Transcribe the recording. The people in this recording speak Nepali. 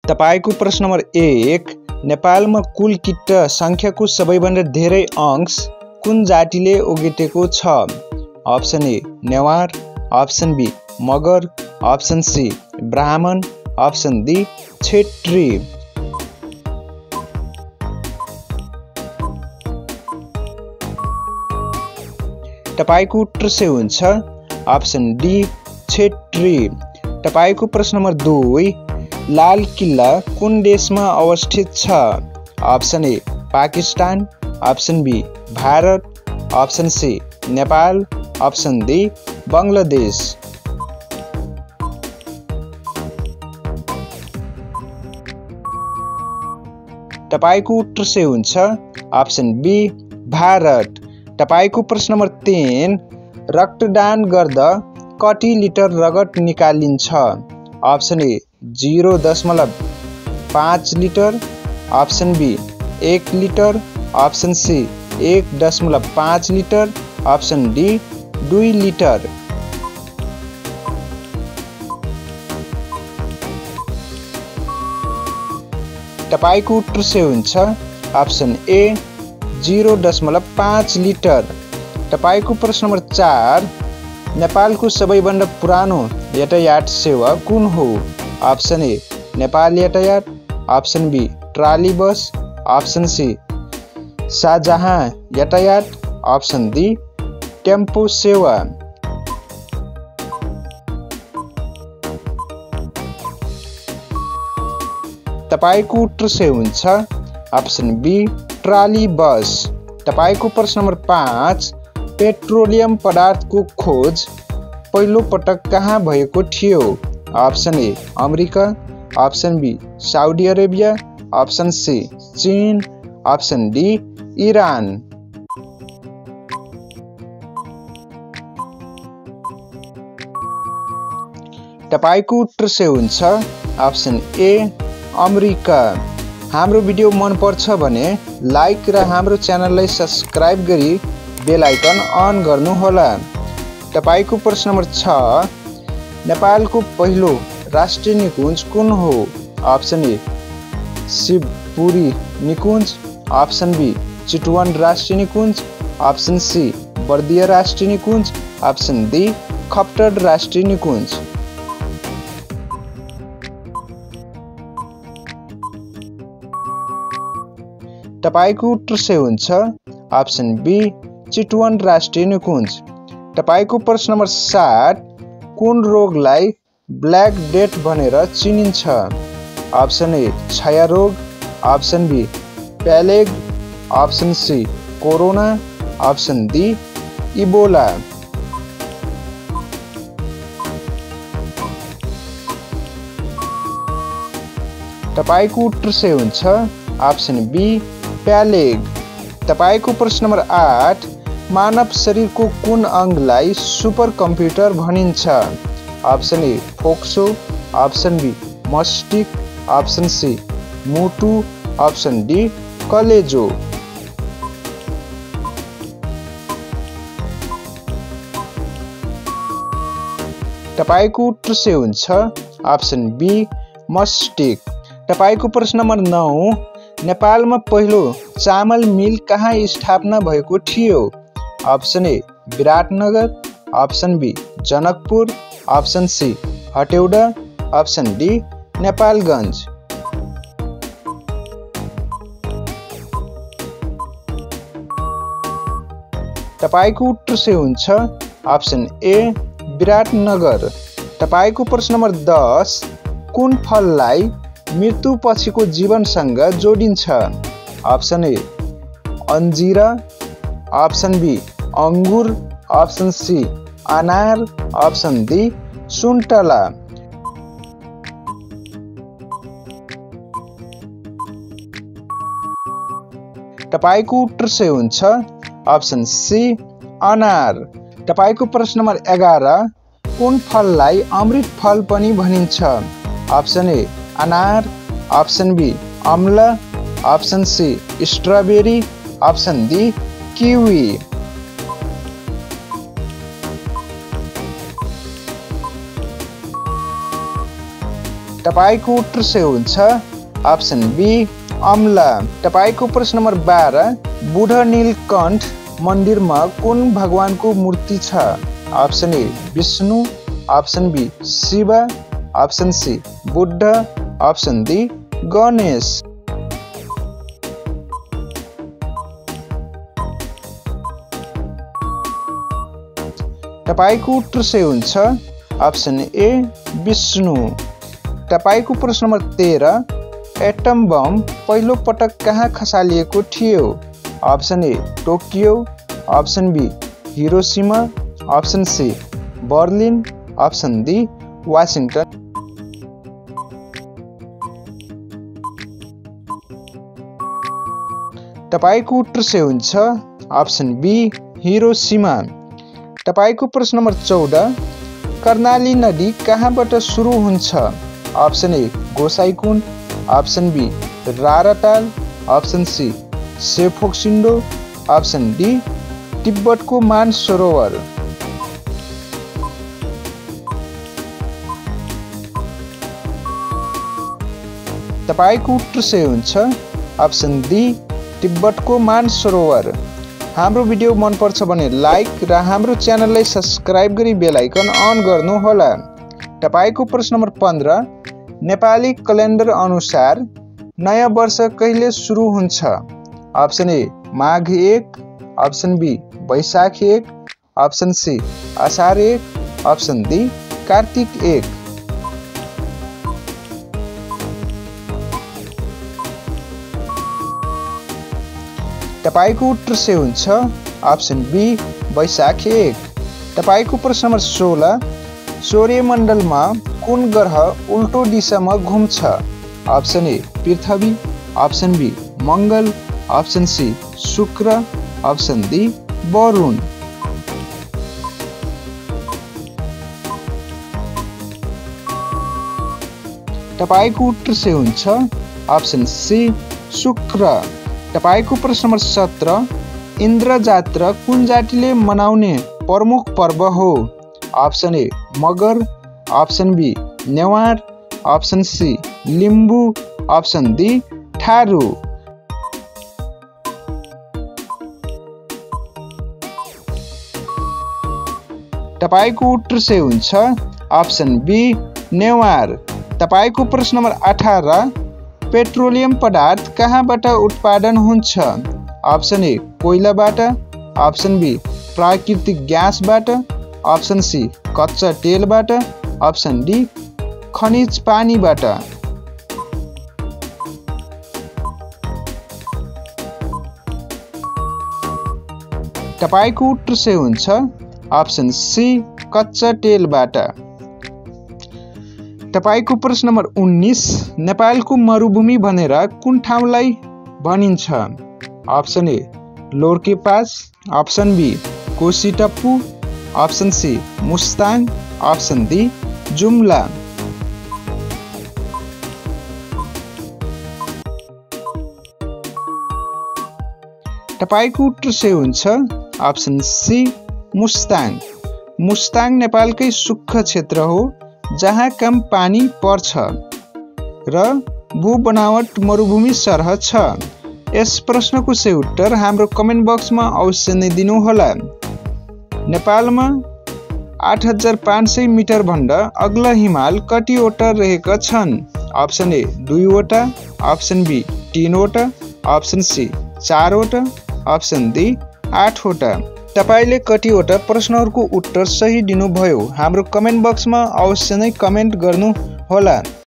तपाईको प्रश्न नम्बर 1, नेपालमा कुल किट्ट संख्याको सबैभन्दा धेरै अंश कुन जातिले ओगटेको छ? Option A Newar, option B Magar, option C Brahmin, option D Chhetri. तपाईको उत्तर से हुन्छ अप्सन डी क्षेत्री। तपाईको प्रश्न नम्बर 2, लाल किल्ला कुन देशमा अवस्थित छ? Option A Pakistan, option B Bharat, option C Nepal, option D Bangladesh. तपाईको उत्तर से हुन्छ अप्सन बी भारत। तपाईको प्रश्न नम्बर 3, रक्तदान गर्दा कति लिटर रगत निकालिन्छ? Option A 0.5 litre, option B 1 litre, option C 1.5 litre, option D 2 litre. तपाईको उत्तर से हुन्छ अप्सन ए 0.5 लिटर। तपाईको प्रश्न नम्बर 4, नेपालको सबैभन्दा पुरानो यातायात सेवा कुन हो? अप्सन ए नेपाल यातायात, option B trolley bus, option C Shahjahan यातायात, अप्सन डी टेम्पो सेवा। तपाईको उत्तर से हुन्छ अप्सन बी ट्राली बस। तपाईको प्रश्न नम्बर 5, पेट्रोलियम पदार्थको खोज पहिलो पटक कहाँ भएको थियो? Option A America, option B Saudi Arabia, option C चीन, अप्सन डी ईरान। तपाईको उत्तर से हुन्छ अप्सन ए अमेरिका। हाम्रो भिडियो मन पर्छ भने लाइक र हाम्रो च्यानललाई सब्स्क्राइब गरी बेल आइकन अन गर्नुहोला। तपाईको प्रश्न नम्बर 6, नेपालको पहिलो राष्ट्रिय निकुञ्ज कुन हो? अप्सन ए शिवपुरी निकुञ्ज, अप्सन बी चितवन राष्ट्रिय निकुञ्ज, अप्सन सी बर्दिया राष्ट्रिय निकुञ्ज, अप्सन डी खप्तड राष्ट्रिय निकुञ्ज। तपाईको उत्तर से हुन्छ अप्सन बी चितवन राष्ट्रिय निकुञ्ज। तपाईको प्रश्न नम्बर 7, कुन रोगलाई ब्ल्याक डेथ भनेर चिनिन्छ? अप्सन ए क्षय रोग, option B plague, option C Corona, option D Ebola. तपाईको उत्तर से हुन्छ अप्सन बी प्लेग। तपाईको प्रश्न नम्बर 8, मानव शरीरको कुन अंगलाई सुपर कम्प्युटर भनिन्छ? अप्सन ए फोक्सो, अप्सन बी मस्तिष्क, अप्सन सी मुटु, अप्सन डी कलेजो। तपाईको उत्तर से हुन्छ अप्सन बी मस्तिष्क। तपाईको प्रश्न नम्बर 9, नेपालमा पहिलो चामल मिल कहाँ स्थापना भएको थियो? Option A Biratnagar, option B Janakpur, option C Hetauda, option D Nepalgunj. तपाईको उत्तर से हुन्छ अप्सन ए विराटनगर। तपाईको प्रश्न नम्बर 10, कुन फललाई मृत्यु पछिको जीवनसँग जोडिन्छ? अप्सन ए अन्जीरा, अप्सन बी अंगुर, अप्सन सी अनार, अप्सन डी सुन्तला। तपाईको उत्तर से हुन्छ अप्सन सी अनार। तपाईको प्रश्न नम्बर 11, कुन फललाई अमृत फल पनि भनिन्छ? अप्सन ए अनार, अप्सन बी अम्ला, option C strawberry, option D kiwi. तपाईको उत्तर सही हुन्छ अप्सन बी अम्ला। तपाईको प्रश्न नम्बर 12 बुढ नीलकण्ठ मन्दिरमा कुन भगवानको मूर्ति छ? Option A Vishnu, option B Shiva, option C Buddha, option D Ganesh. तपाईको उत्तर सही हुन्छ अप्सन ए विष्णु। तपाईको प्रश्न नम्बर 13 एटम बम पहिलो पटक कहाँ खसालिएको थियो? Option A Tokyo, option B Hiroshima, option C Berlin, option D Washington. तपाईको उत्तर सही हुन्छ अप्सन बी हिरोसिमा। तपाईको प्रश्न नम्बर 14 कर्णाली नदी कहाँबाट सुरु हुन्छ? Option A Gosaikunda, option B Rara Tal, option C Shey Phoksundo, option D तिब्बतको मानसरोवर। तपाईको उत्तर सही हुन्छ अप्सन डी तिब्बतको मानसरोवर। हाम्रो भिडियो मन पर्छ भने लाइक र हाम्रो च्यानललाई सब्स्क्राइब गरी बेल आइकन अन गर्नु होला। तपाईको प्रश्न नम्बर 15 नेपाली क्यालेन्डर अनुसार नयाँ वर्ष कहिले सुरु हुन्छ? Option A Magh 1, option B Baishakh 1, option C Asar 1, option D कार्तिक 1। तपाईको उत्तर सही हुन्छ अप्सन बी वैशाख 1। तपाईको प्रश्न नम्बर 16 सौर्यमण्डलमा कुन ग्रह उल्टो दिशामा घुम्छ? Option A Prithvi, option B Mangal, option C Shukra, option D Varun. तपाईको उत्तर सही हुन्छ अप्सन सी शुक्र। तपाईको प्रश्न नम्बर 17 इन्द्र जात्रा कुन जातिले मनाउने प्रमुख पर्व हो? Option A Magar, option B Newar, option C Limbu, option D Tharu. तपाईको उत्तर सही हुन्छ अप्सन बी नेवार। तपाईको प्रश्न नम्बर 18 पेट्रोलियम पदार्थ कहाँबाट उत्पादन हुन्छ? अप्सन ए कोइलाबाट, अप्सन बी प्राकृतिक ग्यासबाट, अप्सन सी कच्चा तेलबाट, अप्सन डी खनिज पानीबाट। तपाईको उत्तर सही हुन्छ अप्सन सी कच्चा तेलबाट। तपाईको प्रश्न नम्बर 19 नेपालको मरुभूमि भनेर कुन ठाउँलाई भनिन्छ? Option A Larke pass, option B Koshi Tappu, option C Mustang, option D Jumla. तपाईको उत्तर सही हुन्छ अप्सन सी मुस्ताङ। मुस्ताङ नेपालकै सुक्खा क्षेत्र हो जहाँ कम पानी पर्छ र भू बनावट मरुभूमि सरह छ। यस प्रश्नको सही उत्तर हाम्रो कमेन्ट बक्समा अवश्य नै दिनुहोला। नेपालमा 8500 मिटर भन्दा अग्ला हिमाल कतिवटा रहेका छन्? अप्सन ए 2 वटा, अप्सन बी 3 वटा, अप्सन सी 4 वटा, अप्सन डी 8 वटा। तपाईले कतिवटा प्रश्नहरूको उत्तर सही दिनुभयो? हाम्रो कमेन्ट बक्समा अवश्य नै कमेन्ट गर्नु होला।